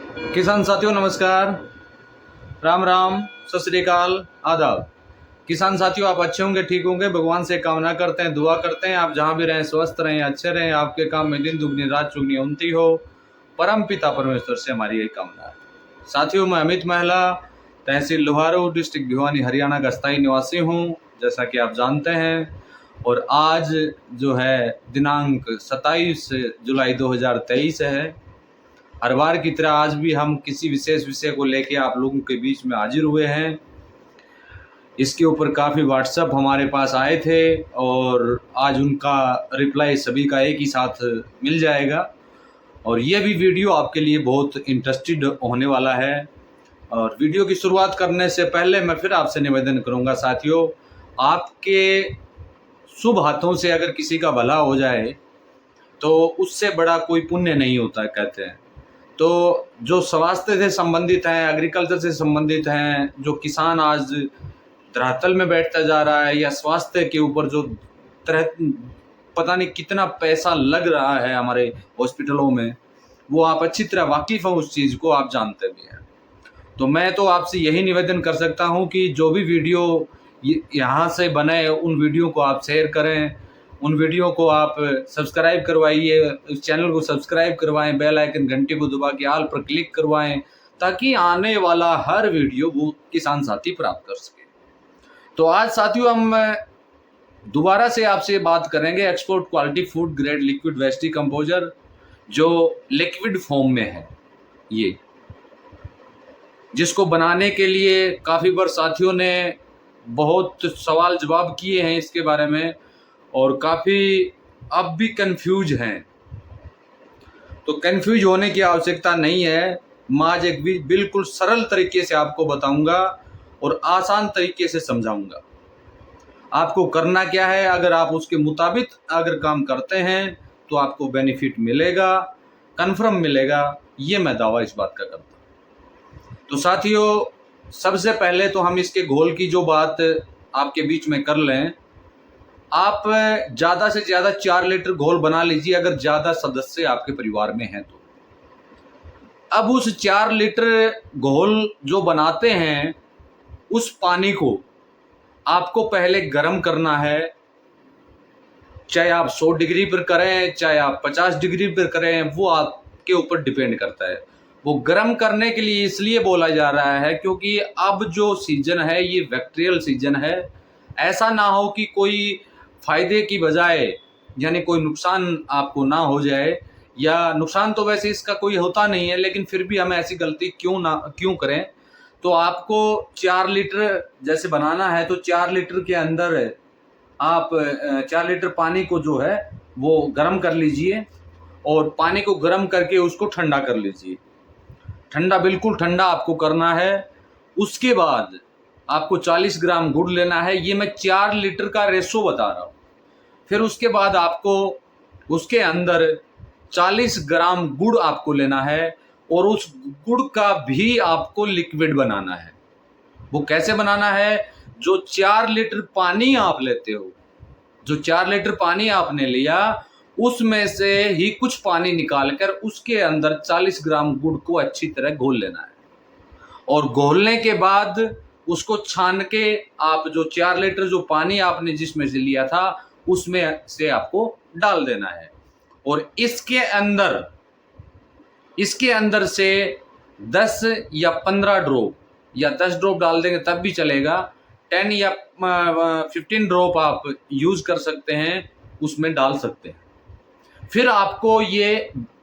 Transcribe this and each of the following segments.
किसान साथियों नमस्कार, राम राम, सत श्री अकाल, आदाब। किसान साथियों आप अच्छे होंगे, ठीक होंगे, भगवान से कामना करते हैं, दुआ करते हैं आप जहाँ भी रहें स्वस्थ रहें, अच्छे रहें, आपके काम में दिन दुगनी रात चुगनी उन्नति हो। परम पिता परमेश्वर से हमारी यही कामना है। साथियों मैं अमित महला, तहसील लोहारू, डिस्ट्रिक्ट भिवानी, हरियाणा का स्थायी निवासी हूँ, जैसा कि आप जानते हैं। और आज जो है दिनांक 27 जुलाई 2023 है। हर बार की तरह आज भी हम किसी विशेष विषय को लेकर आप लोगों के बीच में हाजिर हुए हैं। इसके ऊपर काफ़ी व्हाट्सएप हमारे पास आए थे और आज उनका रिप्लाई सभी का एक ही साथ मिल जाएगा। और ये भी वीडियो आपके लिए बहुत इंटरेस्टेड होने वाला है। और वीडियो की शुरुआत करने से पहले मैं फिर आपसे निवेदन करूंगा साथियों, आपके शुभ हाथों से अगर किसी का भला हो जाए तो उससे बड़ा कोई पुण्य नहीं होता कहते हैं। तो जो स्वास्थ्य से संबंधित हैं, एग्रीकल्चर से संबंधित हैं, जो किसान आज धरातल में बैठता जा रहा है, या स्वास्थ्य के ऊपर जो तरह पता नहीं कितना पैसा लग रहा है हमारे हॉस्पिटलों में, वो आप अच्छी तरह वाकिफ हैं, उस चीज़ को आप जानते भी हैं। तो मैं तो आपसे यही निवेदन कर सकता हूं कि जो भी वीडियो यहाँ से बने उन वीडियो को आप शेयर करें, उन वीडियो को आप सब्सक्राइब करवाइए, इस चैनल को सब्सक्राइब करवाएं, बेल आइकन घंटी को दबा के ऑल पर क्लिक करवाएं, ताकि आने वाला हर वीडियो वो किसान साथी प्राप्त कर सके। तो आज साथियों हम दोबारा से आपसे बात करेंगे export quality food grade liquid waste decomposer, जो लिक्विड फॉर्म में है, ये जिसको बनाने के लिए काफ़ी बार साथियों ने बहुत सवाल जवाब किए हैं इसके बारे में, और काफ़ी अब भी कंफ्यूज हैं। तो कंफ्यूज होने की आवश्यकता नहीं है। मैं आज एक बिल्कुल सरल तरीके से आपको बताऊंगा और आसान तरीके से समझाऊंगा। आपको करना क्या है, अगर आप उसके मुताबिक अगर काम करते हैं तो आपको बेनिफिट मिलेगा, कन्फर्म मिलेगा, ये मैं दावा इस बात का करता हूँ। तो साथियों सबसे पहले तो हम इसके घोल की जो बात आपके बीच में कर लें। आप ज़्यादा से ज़्यादा 4 लीटर घोल बना लीजिए अगर ज़्यादा सदस्य आपके परिवार में हैं तो। अब उस 4 लीटर घोल जो बनाते हैं, उस पानी को आपको पहले गर्म करना है। चाहे आप 100 डिग्री पर करें, चाहे आप 50 डिग्री पर करें, वो आपके ऊपर डिपेंड करता है। वो गर्म करने के लिए इसलिए बोला जा रहा है क्योंकि अब जो सीजन है ये बैक्टीरियल सीजन है। ऐसा ना हो कि कोई फायदे की बजाय यानी कोई नुकसान आपको ना हो जाए, या नुकसान तो वैसे इसका कोई होता नहीं है, लेकिन फिर भी हम ऐसी गलती क्यों करें। तो आपको 4 लीटर जैसे बनाना है तो 4 लीटर के अंदर आप 4 लीटर पानी को जो है वो गर्म कर लीजिए, और पानी को गर्म करके उसको ठंडा कर लीजिए। ठंडा, बिल्कुल ठंडा आपको करना है। उसके बाद आपको 40 ग्राम गुड़ लेना है। ये मैं 4 लीटर का रेशो बता रहा हूँ। फिर उसके बाद आपको उसके अंदर 40 ग्राम गुड़ आपको लेना है, और उस गुड़ का भी आपको लिक्विड बनाना है। वो कैसे बनाना है? जो 4 लीटर पानी आप लेते हो, जो 4 लीटर पानी आपने लिया, उसमें से ही कुछ पानी निकालकर उसके अंदर 40 ग्राम गुड़ को अच्छी तरह घोल लेना है। और घोलने के बाद उसको छान के आप जो 4 लीटर जो पानी आपने जिसमें से लिया था उसमें से आपको डाल देना है। और इसके अंदर से 10 या 15 ड्रॉप या 10 ड्रॉप डाल देंगे तब भी चलेगा। 10 या 15 ड्रॉप आप यूज कर सकते हैं, उसमें डाल सकते हैं। फिर आपको ये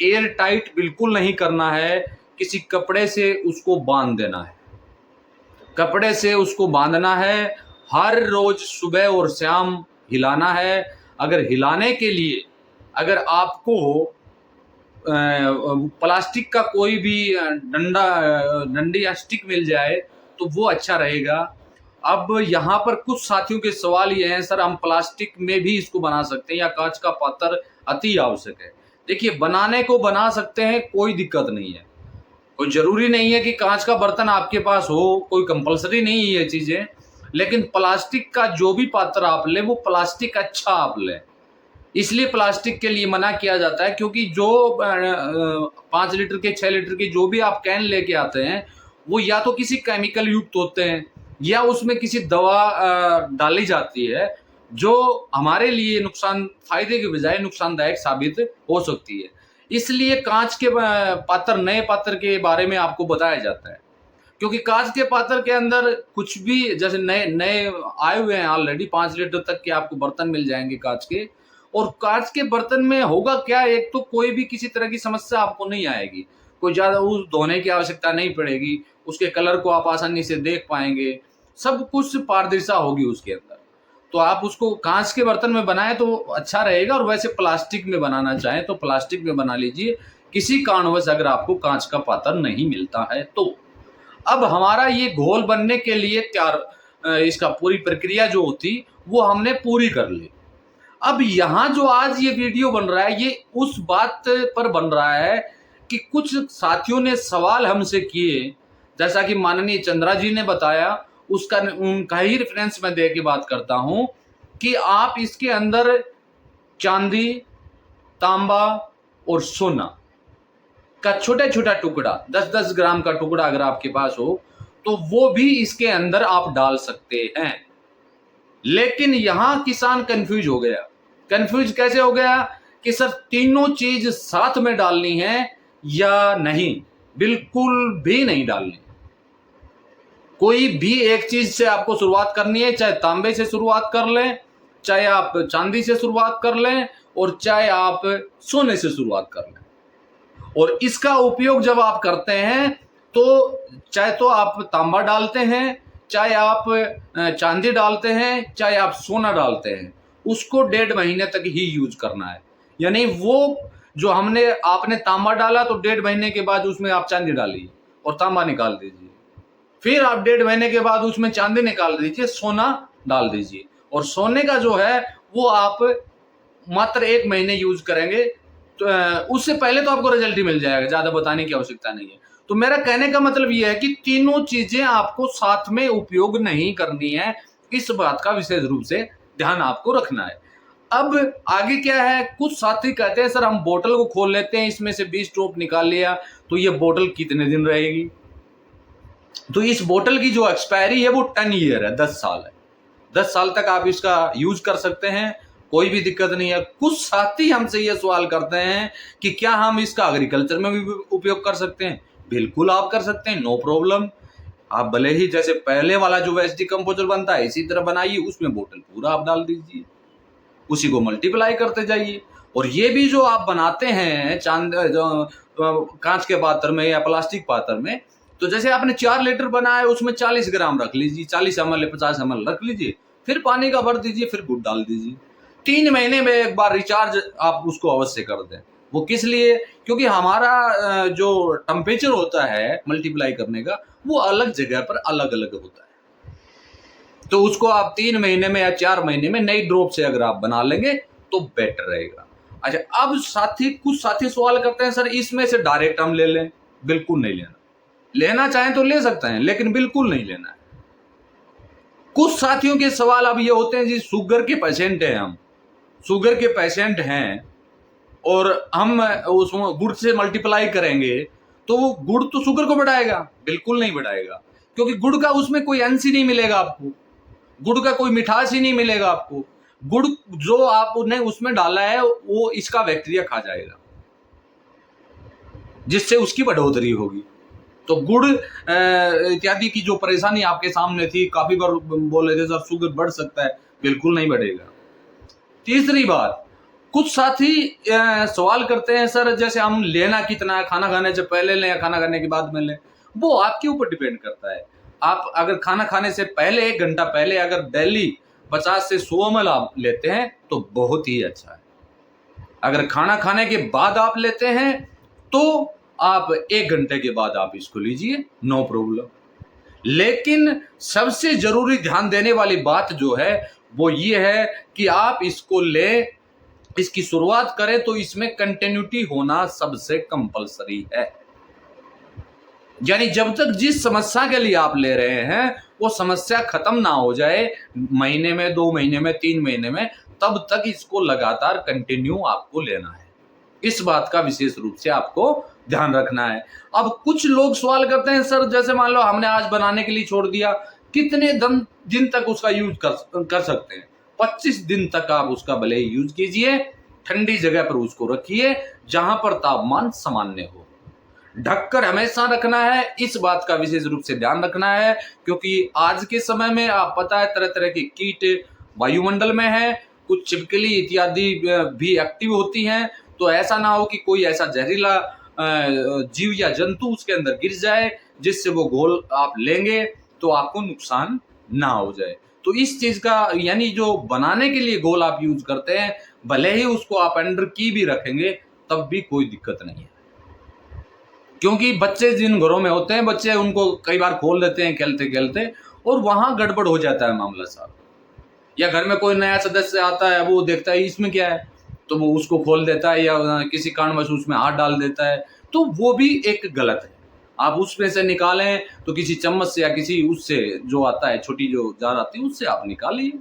एयर टाइट बिल्कुल नहीं करना है, किसी कपड़े से उसको बांध देना है। कपड़े से उसको बांधना है, हर रोज सुबह और शाम हिलाना है। अगर हिलाने के लिए अगर आपको प्लास्टिक का कोई भी डंडी या स्टिक मिल जाए तो वो अच्छा रहेगा। अब यहाँ पर कुछ साथियों के सवाल ये हैं, सर हम प्लास्टिक में भी इसको बना सकते हैं या कांच का पात्र अति आवश्यक है? देखिए, बनाने को बना सकते हैं, कोई दिक्कत नहीं है। कोई जरूरी नहीं है कि कांच का बर्तन आपके पास हो, कोई कंपलसरी नहीं है ये चीजें। लेकिन प्लास्टिक का जो भी पात्र आप लें वो प्लास्टिक अच्छा आप लें, इसलिए प्लास्टिक के लिए मना किया जाता है, क्योंकि जो 5 लीटर के 6 लीटर के जो भी आप कैन लेके आते हैं वो या तो किसी केमिकल युक्त होते हैं या उसमें किसी दवा डाली जाती है जो हमारे लिए फायदे के बजाय नुकसानदायक साबित हो सकती है। इसलिए कांच के पात्र, नए पात्र के बारे में आपको बताया जाता है, क्योंकि कांच के पात्र के अंदर कुछ भी, जैसे नए नए आए हुए हैं ऑलरेडी 5 लीटर तक के आपको बर्तन मिल जाएंगे कांच के। और कांच के बर्तन में होगा क्या, एक तो कोई भी किसी तरह की समस्या आपको नहीं आएगी, कोई ज़्यादा उस धोने की आवश्यकता नहीं पड़ेगी, उसके कलर को आप आसानी से देख पाएंगे, सब कुछ पारदर्शिता होगी उसके अंदर। तो आप उसको कांच के बर्तन में बनाएं तो अच्छा रहेगा, और वैसे प्लास्टिक में बनाना चाहें तो प्लास्टिक में बना लीजिए, किसी कारणवश अगर आपको कांच का पात्र नहीं मिलता है तो। अब हमारा ये घोल बनने के लिए इसका पूरी प्रक्रिया जो होती वो हमने पूरी कर ली। अब यहाँ जो आज ये वीडियो बन रहा है ये उस बात पर बन रहा है कि कुछ साथियों ने सवाल हमसे किए, जैसा कि माननीय चंद्रा जी ने बताया, उनका ही रेफरेंस मैं दे के बात करता हूं कि आप इसके अंदर चांदी, तांबा और सोना का छोटा छोटा टुकड़ा, 10-10 ग्राम का टुकड़ा अगर आपके पास हो तो वो भी इसके अंदर आप डाल सकते हैं। लेकिन यहां किसान कंफ्यूज हो गया। कंफ्यूज कैसे हो गया कि सर तीनों चीज साथ में डालनी है या नहीं? बिल्कुल भी नहीं डालनी। कोई भी एक चीज से आपको शुरुआत करनी है, चाहे तांबे से शुरुआत कर लें, चाहे आप चांदी से शुरुआत कर लें, और चाहे आप सोने से शुरुआत कर लें। और इसका उपयोग जब आप करते हैं तो चाहे तो आप तांबा डालते हैं, चाहे आप चांदी डालते हैं, चाहे आप सोना डालते हैं, उसको 1.5 महीने तक ही यूज करना है। यानी वो जो आपने तांबा डाला तो 1.5 महीने के बाद उसमें आप चांदी डालिए और तांबा निकाल दीजिए, फिर आप 1.5 महीने के बाद उसमें चांदी निकाल दीजिए, सोना डाल दीजिए। और सोने का जो है वो आप मात्र 1 महीने यूज करेंगे तो उससे पहले तो आपको रिजल्ट ही मिल जाएगा, ज्यादा बताने की आवश्यकता नहीं है। तो मेरा कहने का मतलब यह है कि तीनों चीजें आपको साथ में उपयोग नहीं करनी है, इस बात का विशेष रूप से ध्यान आपको रखना है। अब आगे क्या है, कुछ साथी कहते हैं सर हम बोतल को खोल लेते हैं, इसमें से 20 ड्रॉप निकाल लिया तो ये बोतल कितने दिन रहेगी? तो इस बोतल की जो एक्सपायरी है वो 10 ईयर है, 10 साल है। 10 साल तक आप इसका यूज कर सकते हैं, कोई भी दिक्कत नहीं है। कुछ साथी हमसे ये सवाल करते हैं कि क्या हम इसका एग्रीकल्चर में भी उपयोग कर सकते हैं? बिल्कुल आप कर सकते हैं, नो प्रॉब्लम। आप भले ही जैसे पहले वाला जो वेस्ट डिकम्पोजर बनता है इसी तरह बनाइए, उसमें बोतल पूरा आप डाल दीजिए, उसी को मल्टीप्लाई करते जाइए। और ये भी जो आप बनाते हैं कांच के पात्र में या प्लास्टिक पात्र में, तो जैसे आपने 4 लीटर बनाया उसमें 40 ग्राम रख लीजिए, 40 ml या 50 ml रख लीजिए, फिर पानी का भर दीजिए, फिर गुड़ डाल दीजिए। 3 महीने में एक बार रिचार्ज आप उसको अवश्य कर दें। वो किस लिए? क्योंकि हमारा जो टेम्परेचर होता है मल्टीप्लाई करने का वो अलग जगह पर अलग अलग होता है। तो उसको आप 3 महीने में या 4 महीने में नई ड्रॉप से अगर आप बना लेंगे तो बेटर रहेगा। अच्छा, अब कुछ साथी सवाल करते हैं सर इसमें से डायरेक्ट हम ले लें? बिल्कुल नहीं लेना। लेना चाहें तो ले सकते हैं, लेकिन बिल्कुल नहीं लेना है। कुछ साथियों के सवाल अब ये होते हैं जी शुगर के पेशेंट हैं, हम शुगर के पेशेंट हैं और हम उसमें गुड़ से मल्टीप्लाई करेंगे तो वो गुड़ तो शुगर को बढ़ाएगा? बिल्कुल नहीं बढ़ाएगा, क्योंकि गुड़ का उसमें कोई अंश ही नहीं मिलेगा आपको, गुड़ का कोई मिठास ही नहीं मिलेगा आपको। गुड़ जो आपने उसमें डाला है वो इसका बैक्टीरिया खा जाएगा, जिससे उसकी बढ़ोतरी होगी। तो गुड़ इत्यादि की जो परेशानी आपके सामने थी, काफी बार बोल रहे थे सर शुगर बढ़ सकता है, बिल्कुल नहीं बढ़ेगा। तीसरी बात, कुछ साथी सवाल करते हैं सर जैसे हम लेना कितना है, खाना खाने से पहले लें या खाना खाने के बाद में लें? वो आपके ऊपर डिपेंड करता है। आप अगर खाना खाने से पहले 1 घंटा पहले अगर डेली 50 से 100 ml आप लेते हैं तो बहुत ही अच्छा है। अगर खाना खाने के बाद आप लेते हैं तो आप 1 घंटे के बाद आप इसको लीजिए, नो प्रॉब्लम। लेकिन सबसे जरूरी ध्यान देने वाली बात जो है वो ये है कि आप इसको लें, इसकी शुरुआत करें तो इसमें कंटिन्यूटी होना सबसे कंपलसरी है। यानी जब तक जिस समस्या के लिए आप ले रहे हैं वो समस्या खत्म ना हो जाए, महीने में, 2 महीने में, 3 महीने में, तब तक इसको लगातार कंटिन्यू आपको लेना है। इस बात का विशेष रूप से आपको ध्यान रखना है। अब कुछ लोग सवाल करते हैं, सर जैसे मान लो हमने आज बनाने के लिए छोड़ दिया, कितने दिन तक उसका यूज कर सकते हैं? 25 दिन तक आप उसका भले ही यूज कीजिए, ठंडी जगह पर उसको रखिए जहां पर तापमान सामान्य हो। ढककर हमेशा रखना है, इस बात का विशेष रूप से ध्यान रखना है, क्योंकि आज के समय में आप पता है तरह तरह की कीट वायुमंडल में है, कुछ छिपकली इत्यादि भी एक्टिव होती हैं। तो ऐसा ना हो कि कोई ऐसा जहरीला जीव या जंतु उसके अंदर गिर जाए जिससे वो घोल आप लेंगे तो आपको नुकसान ना हो जाए। तो इस चीज का यानी जो बनाने के लिए घोल आप यूज करते हैं, भले ही उसको आप अंडर की भी रखेंगे तब भी कोई दिक्कत नहीं है, क्योंकि बच्चे जिन घरों में होते हैं, बच्चे उनको कई बार खोल देते हैं खेलते खेलते और वहां गड़बड़ हो जाता है मामला साहब। या घर में कोई नया सदस्य आता है, वो देखता है इसमें क्या है, तो वो उसको खोल देता है या किसी कारणवश उसमें हाथ डाल देता है, तो वो भी एक गलत है। आप उसमें से निकालें तो किसी चम्मच से या किसी उससे जो आता है, छोटी जो जार आती है, उससे आप निकालिए,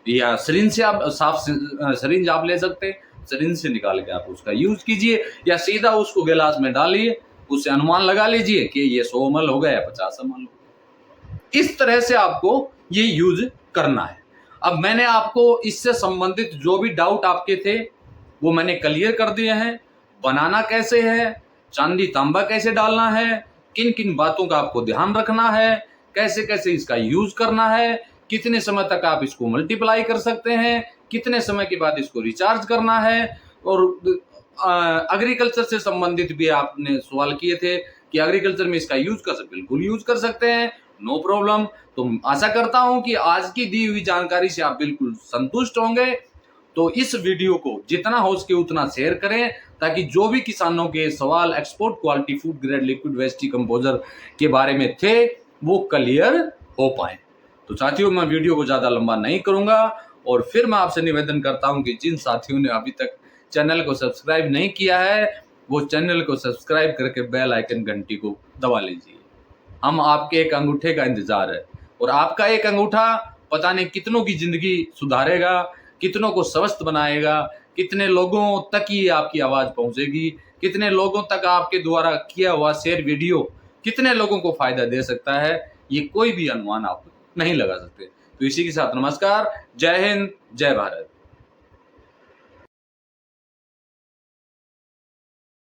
या सिरिंज से आप सिरिंज आप ले सकते हैं, सिरिंज से निकाल के आप उसका यूज कीजिए, या सीधा उसको गिलास में डालिए, उससे अनुमान लगा लीजिए कि ये 100 ml हो गया या 50 ml हो गया। इस तरह से आपको ये यूज करना है। अब मैंने आपको इससे संबंधित जो भी डाउट आपके थे वो मैंने क्लियर कर दिए हैं। बनाना कैसे है, चांदी तांबा कैसे डालना है, किन किन बातों का आपको ध्यान रखना है, कैसे कैसे इसका यूज करना है, कितने समय तक आप इसको मल्टीप्लाई कर सकते हैं, कितने समय के बाद इसको रिचार्ज करना है। और एग्रीकल्चर से संबंधित भी आपने सवाल किए थे कि एग्रीकल्चर में इसका यूज कर सकते, बिल्कुल यूज कर सकते हैं, नो प्रॉब्लम। तो आशा करता हूं कि आज की दी हुई जानकारी से आप बिल्कुल संतुष्ट होंगे। तो इस वीडियो को जितना हो सके उतना शेयर करें, ताकि जो भी किसानों के सवाल export quality food grade liquid waste decomposer के बारे में थे वो क्लियर हो पाए। तो साथियों, मैं वीडियो को ज़्यादा लंबा नहीं करूंगा, और फिर मैं आपसे निवेदन करता हूं कि जिन साथियों ने अभी तक चैनल को सब्सक्राइब नहीं किया है वो चैनल को सब्सक्राइब करके बेल आइकन घंटी को दबा लीजिए। हम आपके एक अंगूठे का इंतजार है, और आपका एक अंगूठा पता नहीं कितनों की जिंदगी सुधारेगा, कितनों को स्वस्थ बनाएगा, कितने लोगों तक ये आपकी आवाज पहुंचेगी, कितने लोगों तक आपके द्वारा किया हुआ शेयर वीडियो कितने लोगों को फायदा दे सकता है, ये कोई भी अनुमान आप नहीं लगा सकते। तो इसी के साथ नमस्कार, जय हिंद, जय भारत।